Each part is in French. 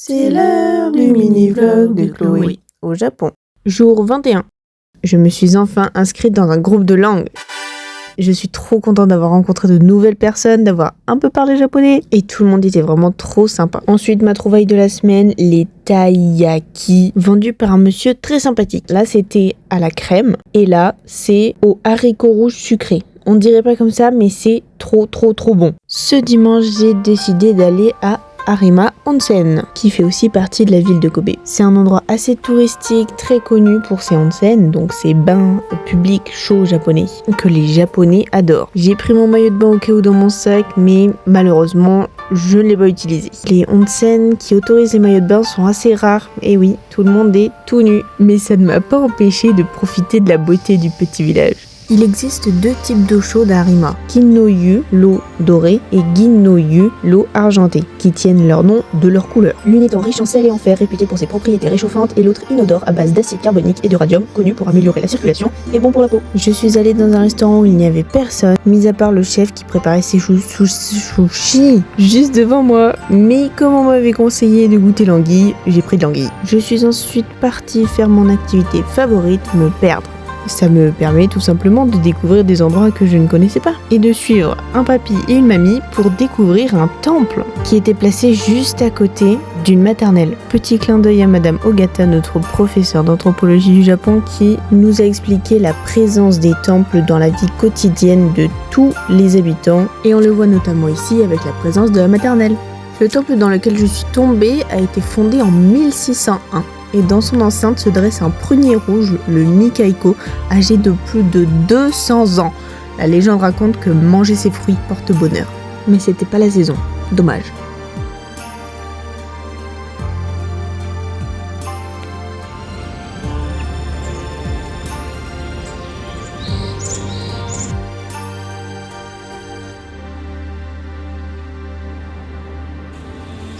C'est l'heure du mini-vlog de Chloé au Japon. Jour 21. Je me suis enfin inscrite dans un groupe de langue. Je suis trop contente d'avoir rencontré de nouvelles personnes, d'avoir un peu parlé japonais. Et tout le monde était vraiment trop sympa. Ensuite, ma trouvaille de la semaine, les taiyaki, vendus par un monsieur très sympathique. Là, c'était à la crème. Et là, c'est au haricot rouge sucré. On dirait pas comme ça, mais c'est trop bon. Ce dimanche, j'ai décidé d'aller à Arima Onsen, qui fait aussi partie de la ville de Kobe. C'est un endroit assez touristique, très connu pour ses onsen, donc ces bains publics chauds japonais, que les japonais adorent. J'ai pris mon maillot de bain au cas où dans mon sac, mais malheureusement, je ne l'ai pas utilisé. Les onsen qui autorisent les maillots de bain sont assez rares, et oui, tout le monde est tout nu. Mais ça ne m'a pas empêché de profiter de la beauté du petit village. Il existe deux types d'eau chaude à Arima, Kin-no-yu, l'eau dorée, et Gin-no-yu, l'eau argentée, qui tiennent leur nom de leur couleur. L'une étant riche en sel et en fer, réputée pour ses propriétés réchauffantes, et l'autre inodore à base d'acide carbonique et de radium, connu pour améliorer la circulation et bon pour la peau. Je suis allée dans un restaurant où il n'y avait personne, mis à part le chef qui préparait ses sushis juste devant moi. Mais comme on m'avait conseillé de goûter l'anguille, j'ai pris de l'anguille. Je suis ensuite partie faire mon activité favorite, me perdre. Ça me permet tout simplement de découvrir des endroits que je ne connaissais pas et de suivre un papy et une mamie pour découvrir un temple qui était placé juste à côté d'une maternelle. Petit clin d'œil à Madame Ogata, notre professeure d'anthropologie du Japon, qui nous a expliqué la présence des temples dans la vie quotidienne de tous les habitants, et on le voit notamment ici avec la présence de la maternelle. Le temple dans lequel je suis tombée a été fondé en 1601. Et dans son enceinte se dresse un prunier rouge, le Mikaiko, âgé de plus de 200 ans. La légende raconte que manger ses fruits porte bonheur. Mais c'était pas la saison. Dommage.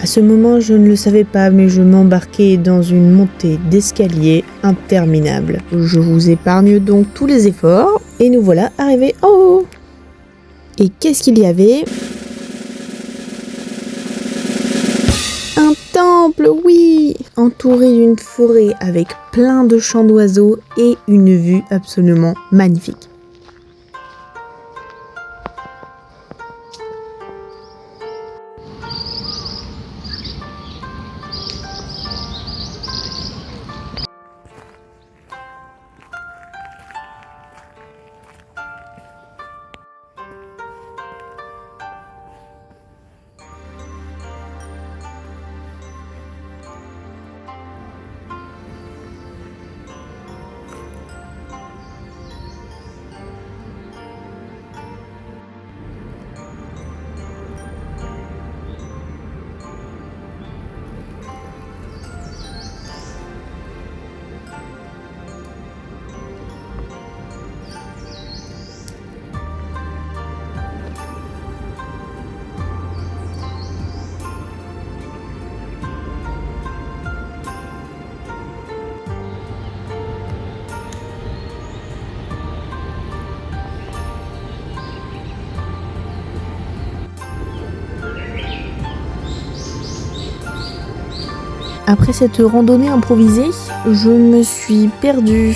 À ce moment, je ne le savais pas, mais je m'embarquais dans une montée d'escalier interminable. Je vous épargne donc tous les efforts, et nous voilà arrivés en haut. Et qu'est-ce qu'il y avait ? Un temple, oui ! Entouré d'une forêt avec plein de chants d'oiseaux et une vue absolument magnifique. Après cette randonnée improvisée, je me suis perdue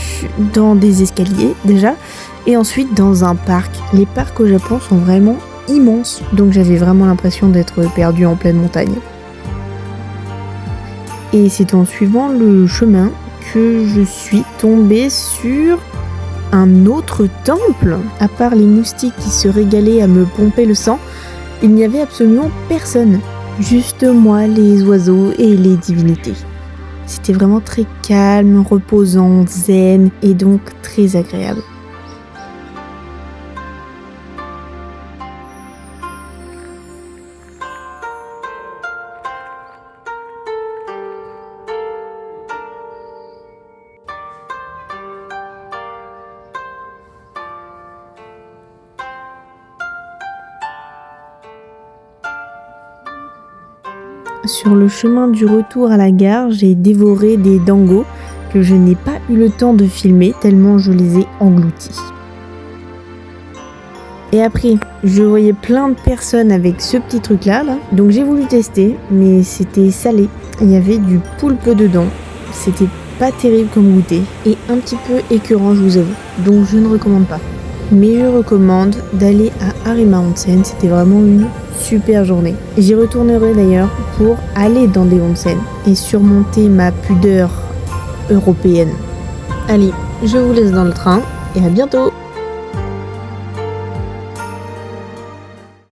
dans des escaliers déjà, et ensuite dans un parc. Les parcs au Japon sont vraiment immenses, donc j'avais vraiment l'impression d'être perdue en pleine montagne. Et c'est en suivant le chemin que je suis tombée sur un autre temple. À part les moustiques qui se régalaient à me pomper le sang, il n'y avait absolument personne. Juste moi, les oiseaux et les divinités. C'était vraiment très calme, reposant, zen et donc très agréable. Sur le chemin du retour à la gare, j'ai dévoré des dangos que je n'ai pas eu le temps de filmer tellement je les ai engloutis. Et après, je voyais plein de personnes avec ce petit truc là, donc j'ai voulu tester, mais c'était salé. Il y avait du poulpe dedans. C'était pas terrible comme goûter et un petit peu écœurant, je vous avoue. Donc je ne recommande pas. Mais je recommande d'aller à Arima Onsen. C'était vraiment une super journée. J'y retournerai d'ailleurs pour aller dans des onsen et surmonter ma pudeur européenne. Allez, je vous laisse dans le train et à bientôt!